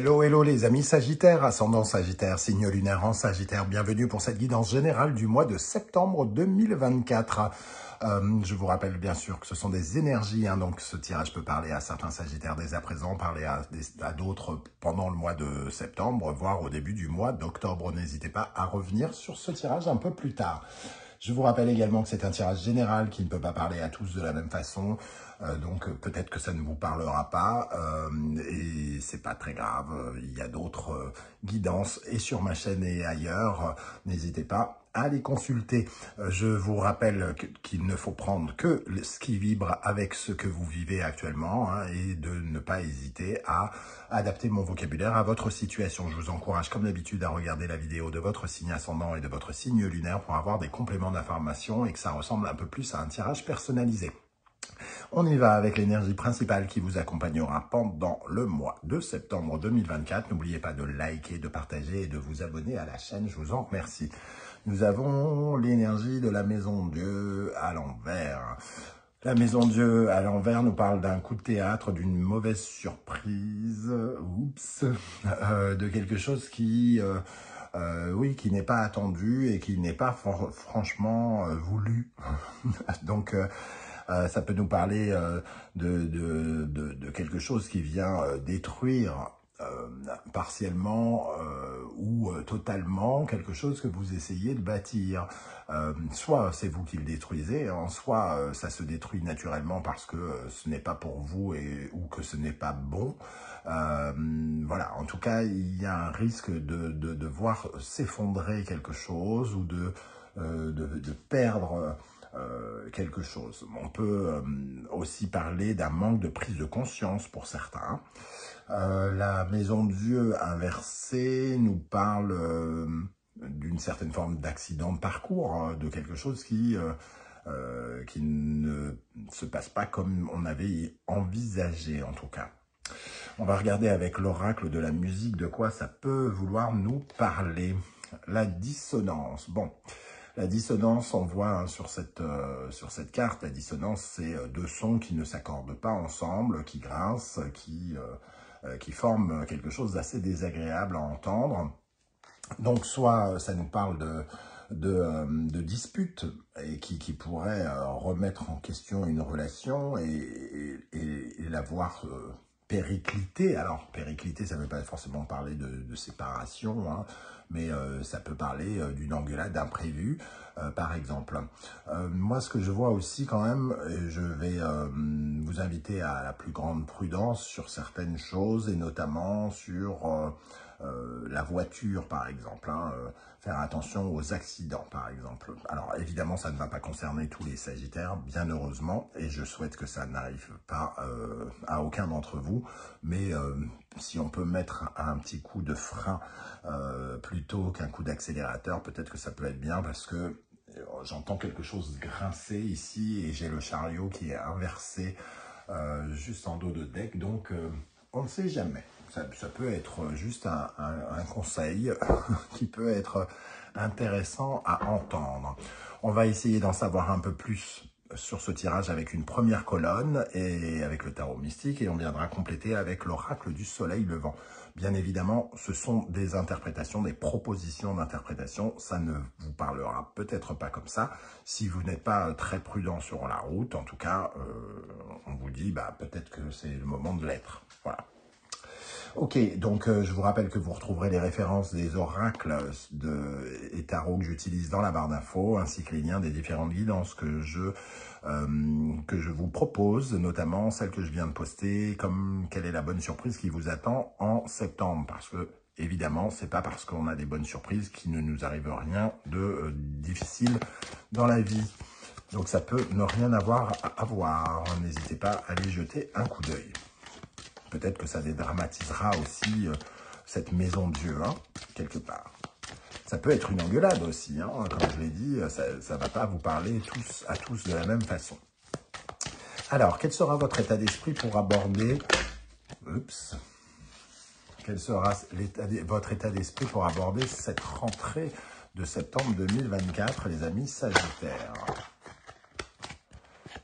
Hello, hello les amis Sagittaires, ascendant Sagittaire, signe lunaire en Sagittaire. Bienvenue pour cette guidance générale du mois de septembre 2024. Je vous rappelle bien sûr que ce sont des énergies, donc ce tirage peut parler à certains Sagittaires dès à présent, parler à d'autres pendant le mois de septembre, voire au début du mois d'octobre. N'hésitez pas à revenir sur ce tirage un peu plus tard. Je vous rappelle également que c'est un tirage général qui ne peut pas parler à tous de la même façon, donc peut-être que ça ne vous parlera pas, et c'est pas très grave. Il y a d'autres guidances et sur ma chaîne et ailleurs, n'hésitez pas à les consulter. Je vous rappelle qu'il ne faut prendre que ce qui vibre avec ce que vous vivez actuellement, et de ne pas hésiter à adapter mon vocabulaire à votre situation. Je vous encourage comme d'habitude à regarder la vidéo de votre signe ascendant et de votre signe lunaire pour avoir des compléments d'information et que ça ressemble un peu plus à un tirage personnalisé. On y va avec l'énergie principale qui vous accompagnera pendant le mois de septembre 2024. N'oubliez pas de liker, de partager et de vous abonner à la chaîne. Je vous en remercie. Nous avons l'énergie de la Maison Dieu à l'envers. La Maison Dieu à l'envers nous parle d'un coup de théâtre, d'une mauvaise surprise, de quelque chose qui... oui, qui n'est pas attendu et qui n'est pas franchement voulu. Donc, ça peut nous parler de quelque chose qui vient détruire partiellement ou totalement quelque chose que vous essayez de bâtir. Soit c'est vous qui le détruisez, soit ça se détruit naturellement parce que ce n'est pas pour vous ou que ce n'est pas bon. Voilà, en tout cas, il y a un risque de voir s'effondrer quelque chose ou de perdre quelque chose. On peut aussi parler d'un manque de prise de conscience pour certains. La Maison de Dieu inversée nous parle d'une certaine forme d'accident de parcours, de quelque chose qui ne se passe pas comme on avait envisagé en tout cas. On va regarder avec l'oracle de la musique de quoi ça peut vouloir nous parler. La dissonance. Bon, la dissonance, on voit sur cette carte, la dissonance, c'est deux sons qui ne s'accordent pas ensemble, qui grincent, qui forment quelque chose d'assez désagréable à entendre. Donc, soit ça nous parle de disputes et qui pourrait remettre en question une relation et la voir péricliter. Alors, péricliter, ça ne veut pas forcément parler de séparation, mais ça peut parler d'une engueulade imprévue, par exemple. Moi, ce que je vois aussi quand même, je vais vous inviter à la plus grande prudence sur certaines choses, et notamment sur la voiture, par exemple. Faire attention aux accidents, par exemple. Alors, évidemment, ça ne va pas concerner tous les Sagittaires, bien heureusement, et je souhaite que ça n'arrive pas à aucun d'entre vous, mais si on peut mettre un petit coup de frein plutôt qu'un coup d'accélérateur, peut-être que ça peut être bien, parce que j'entends quelque chose grincer ici, et j'ai le chariot qui est inversé juste en dos de deck, donc on ne sait jamais. Ça peut être juste un conseil qui peut être intéressant à entendre. On va essayer d'en savoir un peu plus sur ce tirage avec une première colonne et avec le tarot mystique, et on viendra compléter avec l'oracle du soleil levant. Bien évidemment, ce sont des interprétations, des propositions d'interprétation. Ça ne vous parlera peut-être pas comme ça. Si vous n'êtes pas très prudent sur la route, en tout cas, on vous dit peut-être que c'est le moment de l'être. Voilà. Ok, donc je vous rappelle que vous retrouverez les références des oracles et tarots que j'utilise dans la barre d'infos, ainsi que les liens des différentes guidances que je vous propose, notamment celle que je viens de poster, comme quelle est la bonne surprise qui vous attend en septembre. Parce que, évidemment, c'est pas parce qu'on a des bonnes surprises qu'il ne nous arrive rien de difficile dans la vie. Donc ça peut ne rien avoir à voir. N'hésitez pas à aller jeter un coup d'œil. Peut-être que ça dédramatisera aussi cette Maison de Dieu, quelque part. Ça peut être une engueulade aussi, comme je l'ai dit, ça ne va pas vous parler à tous de la même façon. Alors, quel sera votre état d'esprit pour aborder... Quel sera votre état d'esprit pour aborder cette rentrée de septembre 2024, les amis Sagittaires?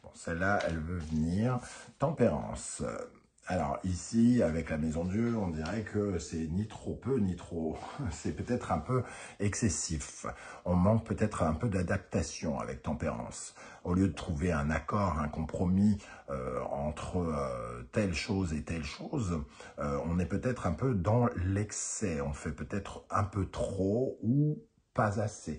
Bon, celle-là, elle veut venir. Tempérance. Alors ici, avec la Maison Dieu, on dirait que c'est ni trop peu, ni trop... C'est peut-être un peu excessif. On manque peut-être un peu d'adaptation avec Tempérance. Au lieu de trouver un accord, un compromis entre telle chose et telle chose, on est peut-être un peu dans l'excès. On fait peut-être un peu trop ou pas assez.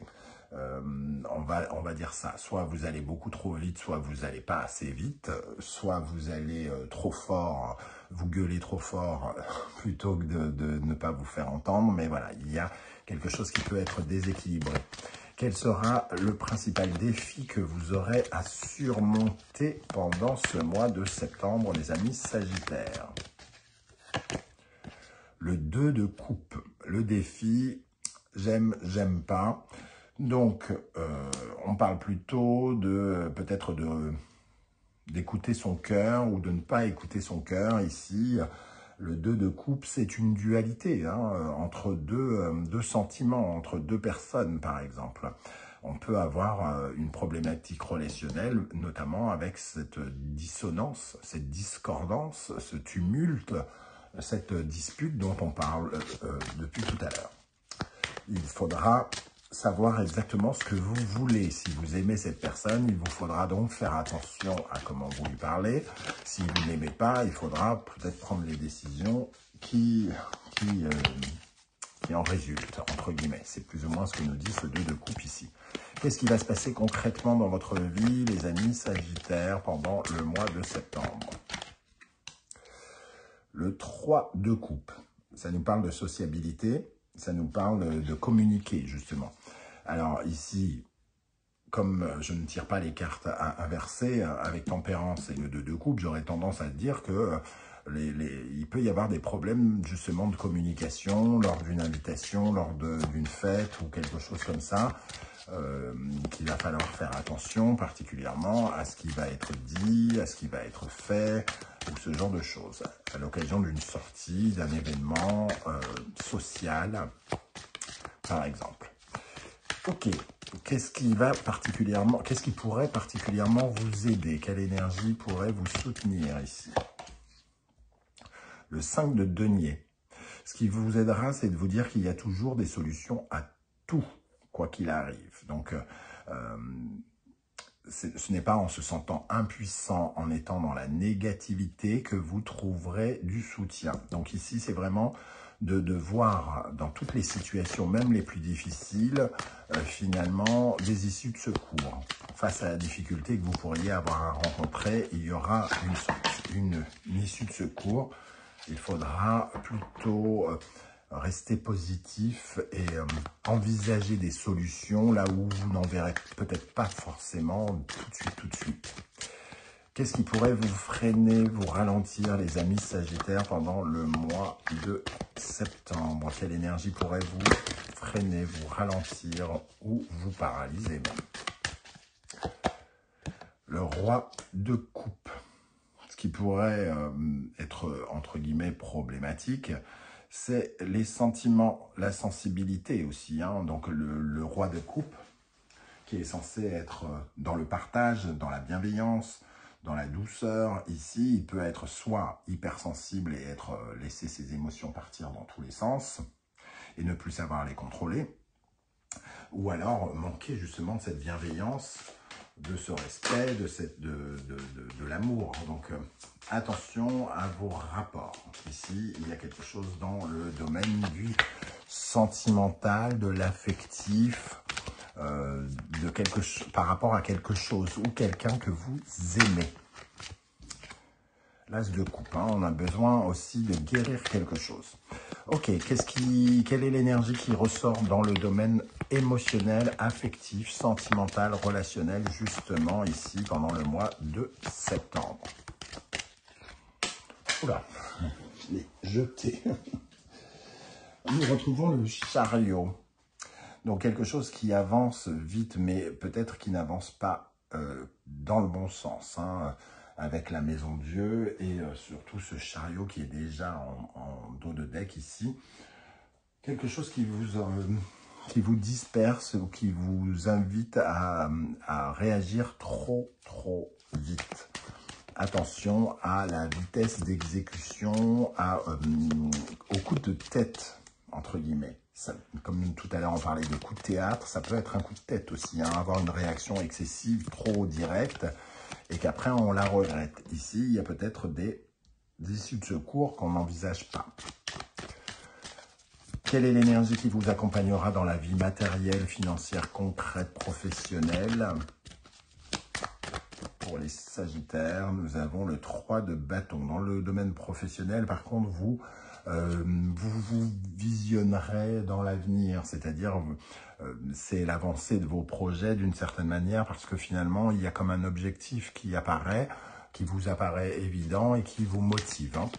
On va dire ça, soit vous allez beaucoup trop vite, soit vous n'allez pas assez vite, soit vous allez trop fort, vous gueulez trop fort plutôt que de ne pas vous faire entendre, mais voilà, il y a quelque chose qui peut être déséquilibré. Quel sera le principal défi que vous aurez à surmonter pendant ce mois de septembre, les amis Sagittaires? Le 2 de coupe, le défi, j'aime pas. Donc, on parle plutôt de peut-être d'écouter son cœur ou de ne pas écouter son cœur. Ici, le 2 de coupe, c'est une dualité entre deux sentiments, entre deux personnes, par exemple. On peut avoir une problématique relationnelle, notamment avec cette dissonance, cette discordance, ce tumulte, cette dispute dont on parle depuis tout à l'heure. Il faudra savoir exactement ce que vous voulez. Si vous aimez cette personne, il vous faudra donc faire attention à comment vous lui parlez. Si vous ne l'aimez pas, il faudra peut-être prendre les décisions qui en résultent, entre guillemets. C'est plus ou moins ce que nous dit ce 2 de coupe ici. Qu'est-ce qui va se passer concrètement dans votre vie, les amis Sagittaires, pendant le mois de septembre? Le 3 de coupe, ça nous parle de sociabilité. Ça nous parle de communiquer, justement. Alors ici, comme je ne tire pas les cartes inversées, avec Tempérance et le 2 de coupe, j'aurais tendance à dire que il peut y avoir des problèmes, justement, de communication lors d'une invitation, lors d'une fête ou quelque chose comme ça, qu'il va falloir faire attention particulièrement à ce qui va être dit, à ce qui va être fait, ou ce genre de choses, à l'occasion d'une sortie, d'un événement social, par exemple. Ok, qu'est-ce qui pourrait particulièrement vous aider? Quelle énergie pourrait vous soutenir ici? Le 5 de denier. Ce qui vous aidera, c'est de vous dire qu'il y a toujours des solutions à tout, quoi qu'il arrive. Donc, ce n'est pas en se sentant impuissant, en étant dans la négativité, que vous trouverez du soutien. Donc ici, c'est vraiment de voir dans toutes les situations, même les plus difficiles, finalement, des issues de secours. Face à la difficulté que vous pourriez avoir à rencontrer, il y aura une issue de secours. Il faudra plutôt rester positif et envisager des solutions là où vous n'en verrez peut-être pas forcément tout de suite. Qu'est-ce qui pourrait vous freiner, vous ralentir, les amis Sagittaires, pendant le mois de septembre? Quelle énergie pourrait vous freiner, vous ralentir ou vous paralyser même? Le roi de coupe. Ce qui pourrait être, entre guillemets, problématique, c'est les sentiments, la sensibilité aussi. Donc le roi de coupe, qui est censé être dans le partage, dans la bienveillance, dans la douceur. Ici, il peut être soit hypersensible et laisser ses émotions partir dans tous les sens et ne plus savoir les contrôler, ou alors manquer justement de cette bienveillance, de ce respect, de l'amour. Donc, attention à vos rapports. Ici, il y a quelque chose dans le domaine du sentimental, de l'affectif, par rapport à quelque chose ou quelqu'un que vous aimez. L'as de coupe, on a besoin aussi de guérir quelque chose. Ok, quelle est l'énergie qui ressort dans le domaine émotionnel, affectif, sentimental, relationnel, justement ici pendant le mois de septembre? Oula, je l'ai jeté. Nous retrouvons le chariot. Donc quelque chose qui avance vite, mais peut-être qui n'avance pas dans le bon sens, avec la Maison Dieu et surtout ce chariot qui est déjà en dos de deck ici. Quelque chose qui vous disperse ou qui vous invite à réagir trop vite. attention à la vitesse d'exécution, au coup de tête, entre guillemets. Ça, comme tout à l'heure on parlait de coup de théâtre, ça peut être un coup de tête aussi, hein, avoir une réaction excessive, trop directe, et qu'après on la regrette. Ici, il y a peut-être des issues de secours qu'on n'envisage pas. Quelle est l'énergie qui vous accompagnera dans la vie matérielle, financière, concrète, professionnelle? Pour les Sagittaires, nous avons le 3 de bâton. Dans le domaine professionnel, par contre, vous visionnerez dans l'avenir, c'est-à-dire c'est l'avancée de vos projets d'une certaine manière, parce que finalement, il y a comme un objectif qui vous apparaît évident et qui vous motive. Hein.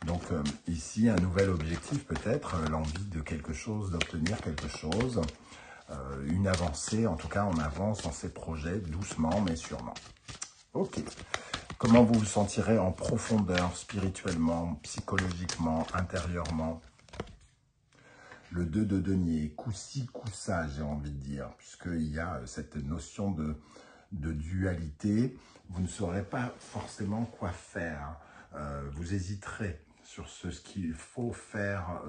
Donc ici, un nouvel objectif peut-être, l'envie de quelque chose, d'obtenir quelque chose, une avancée, en tout cas on avance dans ces projets doucement mais sûrement. Ok. Comment vous vous sentirez en profondeur, spirituellement, psychologiquement, intérieurement? Le 2 de denier, coup-ci, coup-ça, j'ai envie de dire, puisqu'il y a cette notion de dualité. Vous ne saurez pas forcément quoi faire. Vous hésiterez sur ce qu'il faut faire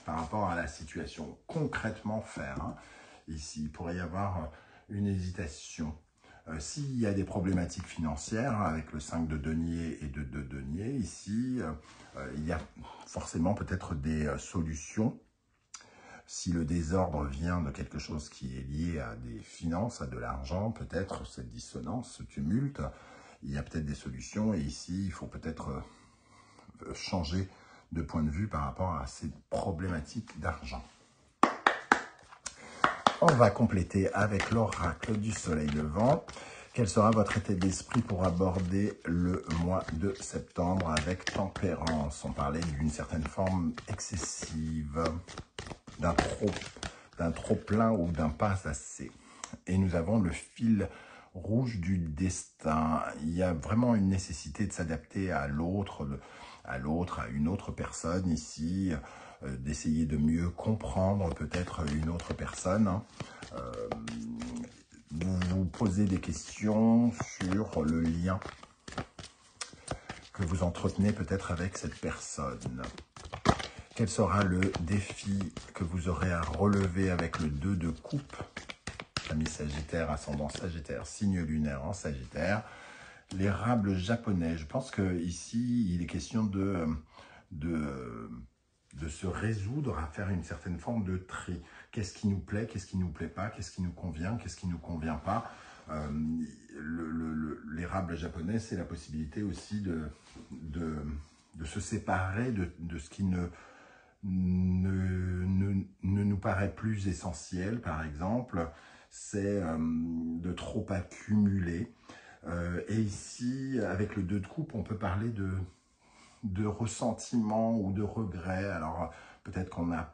par rapport à la situation. Concrètement faire. Hein. Ici, il pourrait y avoir une hésitation. S'il y a des problématiques financières avec le 5 de denier et de denier, ici, il y a forcément peut-être des solutions. Si le désordre vient de quelque chose qui est lié à des finances, à de l'argent, peut-être cette dissonance, ce tumulte, il y a peut-être des solutions. Et ici, il faut peut-être changer de point de vue par rapport à ces problématiques d'argent. On va compléter avec l'oracle du soleil levant. Quel sera votre état d'esprit pour aborder le mois de septembre avec tempérance? On parlait d'une certaine forme excessive, d'un trop plein ou d'un pas assez. Et nous avons le fil rouge du destin. Il y a vraiment une nécessité de s'adapter à l'autre, à une autre personne ici, d'essayer de mieux comprendre peut-être une autre personne. Vous vous posez des questions sur le lien que vous entretenez peut-être avec cette personne. Quel sera le défi que vous aurez à relever avec le 2 de coupe? Ami Sagittaire, ascendant Sagittaire, signe lunaire en Sagittaire. L'érable japonais, je pense qu'ici, il est question de se résoudre à faire une certaine forme de tri. Qu'est-ce qui nous plaît, qu'est-ce qui ne nous plaît pas, qu'est-ce qui nous convient, qu'est-ce qui ne nous convient pas. L'érable japonais, c'est la possibilité aussi de se séparer de ce qui ne nous paraît plus essentiel, par exemple. C'est de trop accumuler. Et ici, avec le 2 de coupe, on peut parler de ressentiment ou de regret. Alors, peut-être qu'on a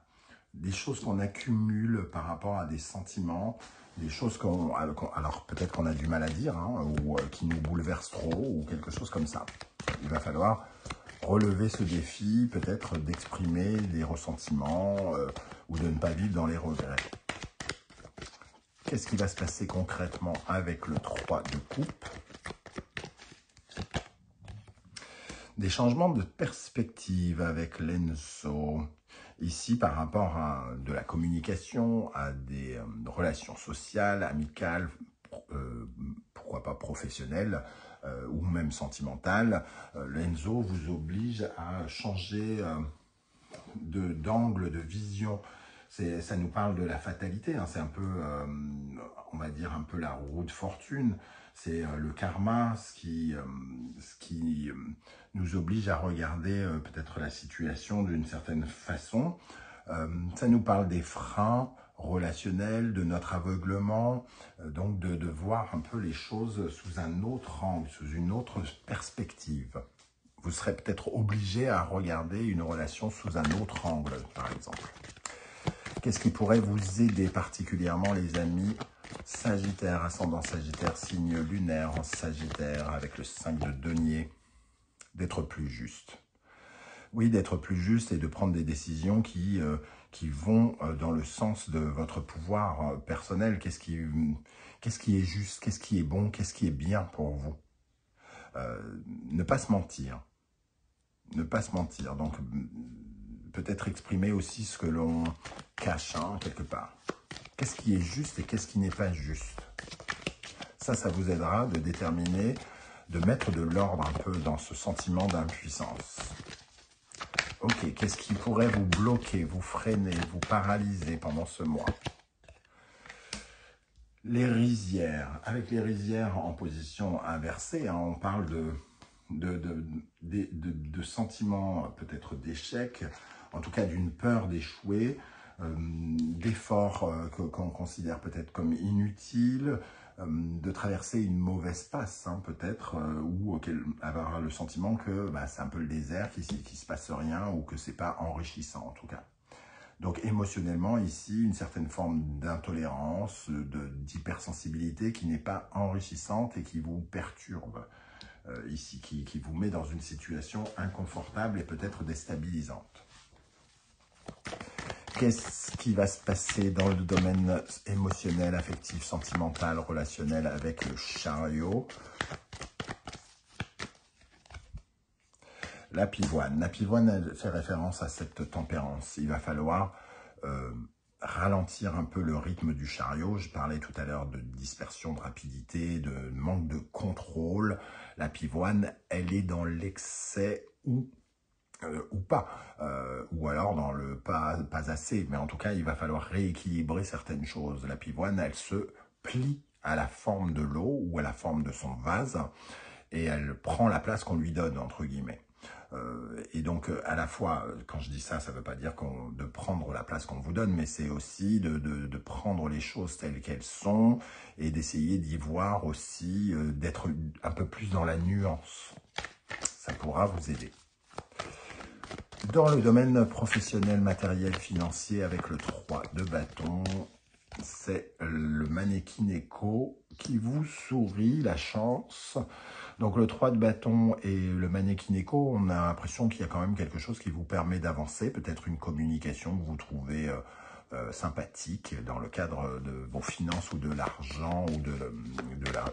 des choses qu'on accumule par rapport à des sentiments, des choses alors peut-être qu'on a du mal à dire, hein, ou qui nous bouleversent trop, ou quelque chose comme ça. Il va falloir relever ce défi, peut-être d'exprimer des ressentiments ou de ne pas vivre dans les regrets. Qu'est-ce qui va se passer concrètement avec le 3 de coupe? Des changements de perspective avec l'Enso. Ici, par rapport à de la communication, à des relations sociales, amicales, pourquoi pas professionnelles, ou même sentimentales, l'Enso vous oblige à changer d'angle, de vision. Ça nous parle de la fatalité, hein. C'est un peu, on va dire, un peu la roue de fortune. C'est le karma, ce qui nous oblige à regarder peut-être la situation d'une certaine façon. Ça nous parle des freins relationnels, de notre aveuglement, donc de voir un peu les choses sous un autre angle, sous une autre perspective. Vous serez peut-être obligé à regarder une relation sous un autre angle, par exemple. Qu'est-ce qui pourrait vous aider particulièrement, les amis Sagittaire, ascendant Sagittaire, signe lunaire en Sagittaire, avec le 5 de denier, d'être plus juste. Oui, d'être plus juste et de prendre des décisions qui vont dans le sens de votre pouvoir personnel. Qu'est-ce qui est juste, qu'est-ce qui est bon, qu'est-ce qui est bien pour vous? Ne pas se mentir. Ne pas se mentir. Donc, peut-être exprimer aussi ce que l'on cache, hein, quelque part. Qu'est-ce qui est juste et qu'est-ce qui n'est pas juste? Ça vous aidera de déterminer, de mettre de l'ordre un peu dans ce sentiment d'impuissance. Ok, qu'est-ce qui pourrait vous bloquer, vous freiner, vous paralyser pendant ce mois? Les rizières. Avec les rizières en position inversée, hein, on parle de sentiments peut-être d'échec, en tout cas d'une peur d'échouer, d'efforts qu'on considère peut-être comme inutiles, de traverser une mauvaise passe, hein, peut-être, ou avoir le sentiment que c'est un peu le désert, qu'il ne se passe rien, ou que c'est pas enrichissant en tout cas. Donc émotionnellement, ici, une certaine forme d'intolérance, d'hypersensibilité qui n'est pas enrichissante et qui vous perturbe, ici, qui vous met dans une situation inconfortable et peut-être déstabilisante. Qu'est-ce qui va se passer dans le domaine émotionnel, affectif, sentimental, relationnel avec le chariot? La pivoine. La pivoine, elle fait référence à cette tempérance. Il va falloir ralentir un peu le rythme du chariot. Je parlais tout à l'heure de dispersion, de rapidité, de manque de contrôle. La pivoine, elle est dans l'excès ou pas, ou alors dans le pas assez. Mais en tout cas, il va falloir rééquilibrer certaines choses. La pivoine, elle se plie à la forme de l'eau ou à la forme de son vase et elle prend la place qu'on lui donne, entre guillemets. Et donc, à la fois, quand je dis ça, ça ne veut pas dire de prendre la place qu'on vous donne, mais c'est aussi de prendre les choses telles qu'elles sont et d'essayer d'y voir aussi, d'être un peu plus dans la nuance. Ça pourra vous aider. Dans le domaine professionnel, matériel, financier, avec le 3 de bâton, c'est le mannequin écho qui vous sourit, la chance. Donc le 3 de bâton et le mannequin écho, on a l'impression qu'il y a quand même quelque chose qui vous permet d'avancer, peut-être une communication que vous trouvez sympathique dans le cadre de vos finances ou de l'argent, ou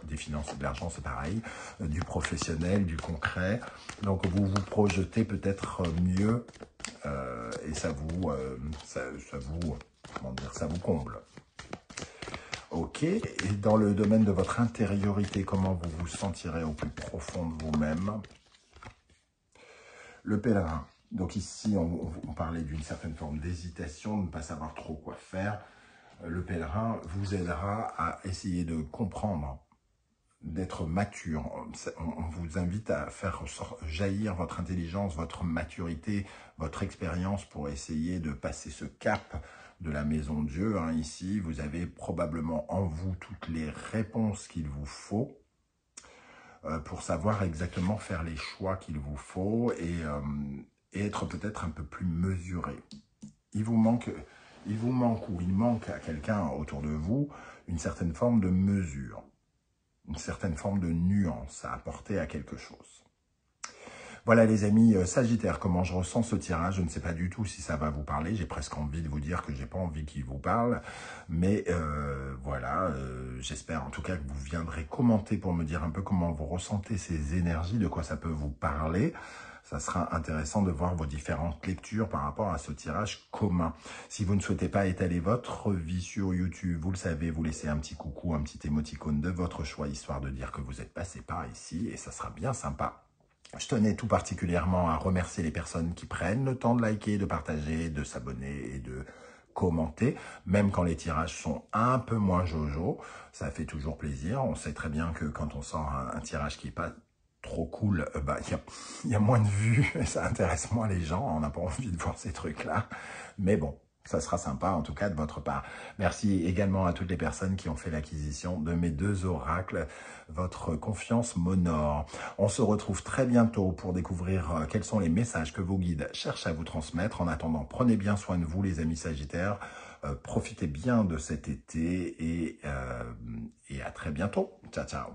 des finances et de l'argent, c'est pareil, du professionnel, du concret. Donc vous vous projetez peut-être mieux et ça vous comble. Ok, et dans le domaine de votre intériorité, comment vous vous sentirez au plus profond de vous-même? Le pèlerin. Donc ici, on parlait d'une certaine forme d'hésitation, de ne pas savoir trop quoi faire. Le pèlerin vous aidera à essayer de comprendre, d'être mature. On vous invite à faire jaillir votre intelligence, votre maturité, votre expérience pour essayer de passer ce cap de la maison Dieu. Hein, ici, vous avez probablement en vous toutes les réponses qu'il vous faut pour savoir exactement faire les choix qu'il vous faut et être peut-être un peu plus mesuré. Il manque à quelqu'un autour de vous une certaine forme de mesure, une certaine forme de nuance à apporter à quelque chose. Voilà les amis, Sagittaire, comment je ressens ce tirage, je ne sais pas du tout si ça va vous parler, j'ai presque envie de vous dire que j'ai pas envie qu'il vous parle, mais voilà, j'espère en tout cas que vous viendrez commenter pour me dire un peu comment vous ressentez ces énergies, de quoi ça peut vous parler. Ça sera intéressant de voir vos différentes lectures par rapport à ce tirage commun. Si vous ne souhaitez pas étaler votre vie sur YouTube, vous le savez, vous laissez un petit coucou, un petit émoticône de votre choix, histoire de dire que vous êtes passé par ici, et ça sera bien sympa. Je tenais tout particulièrement à remercier les personnes qui prennent le temps de liker, de partager, de s'abonner et de commenter, même quand les tirages sont un peu moins jojo, ça fait toujours plaisir. On sait très bien que quand on sort un tirage qui n'est pas trop cool, il y a moins de vues et ça intéresse moins les gens, on n'a pas envie de voir ces trucs-là, mais bon. Ça sera sympa, en tout cas, de votre part. Merci également à toutes les personnes qui ont fait l'acquisition de mes 2 oracles. Votre confiance m'honore. On se retrouve très bientôt pour découvrir quels sont les messages que vos guides cherchent à vous transmettre. En attendant, prenez bien soin de vous, les amis Sagittaires. Profitez bien de cet été et à très bientôt. Ciao, ciao.